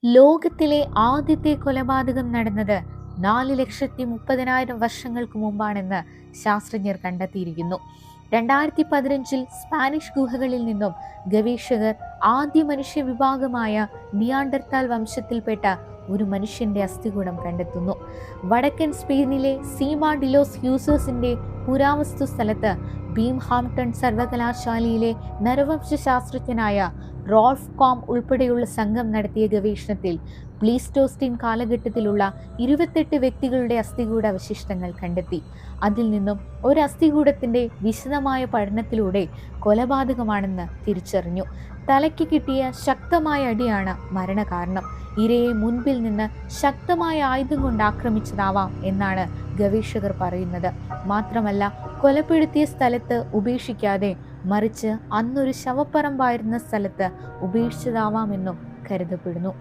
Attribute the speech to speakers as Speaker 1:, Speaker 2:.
Speaker 1: ലോകത്തിലെ ആദ്യത്തെ കൊലപാതകം നടന്നത് 4,30,000 വർഷങ്ങൾക്ക് മുമ്പാണെന്ന് ശാസ്ത്രജ്ഞർ കണ്ടെത്തിയിരിക്കുന്നു. 2015 സ്പാനിഷ് ഗുഹകളിൽ നിന്നും ഗവേഷകർ ആദ്യ മനുഷ്യ വിഭാഗമായ നിയാണ്ടർത്താൽ വംശത്തിൽപ്പെട്ട ഒരു മനുഷ്യന്റെ അസ്ഥികൂടം കണ്ടെത്തുന്നു. വടക്കൻ സ്പെയിനിലെ സീമ ഡിലോസ് ഹ്യൂസേഴ്സിന്റെ പുരാവസ്തു സ്ഥലത്ത് ബീംഹാംപ്ടൺ സർവകലാശാലയിലെ നരവംശ ശാസ്ത്രജ്ഞനായ റോൾഫ് കോം ഉൾപ്പെടെയുള്ള സംഘം നടത്തിയ ഗവേഷണത്തിൽ പ്ലീസ്റ്റോസ്റ്റീൻ കാലഘട്ടത്തിലുള്ള 28 വ്യക്തികളുടെ അസ്ഥികൂട അവശിഷ്ടങ്ങൾ കണ്ടെത്തി. അതിൽ നിന്നും ഒരു അസ്ഥികൂടത്തിന്റെ വിശദമായ പഠനത്തിലൂടെ കൊലപാതകമാണെന്ന് തിരിച്ചറിഞ്ഞു. തലയ്ക്ക് കിട്ടിയ ശക്തമായ അടിയാണ് മരണകാരണം. ഇരയെ മുൻപിൽ നിന്ന് ശക്തമായ ആയുധം കൊണ്ട് ആക്രമിച്ചതാവാം എന്നാണ് ഗവേഷകർ പറയുന്നത്. മാത്രമല്ല, കൊലപ്പെടുത്തിയ സ്ഥലത്ത് ഉപേക്ഷിക്കാതെ മറിച്ച് അന്നൊരു ശവപ്പറമ്പായിരുന്ന സ്ഥലത്ത് ഉപേക്ഷിച്ചതാവാമെന്നും കരുതപ്പെടുന്നു.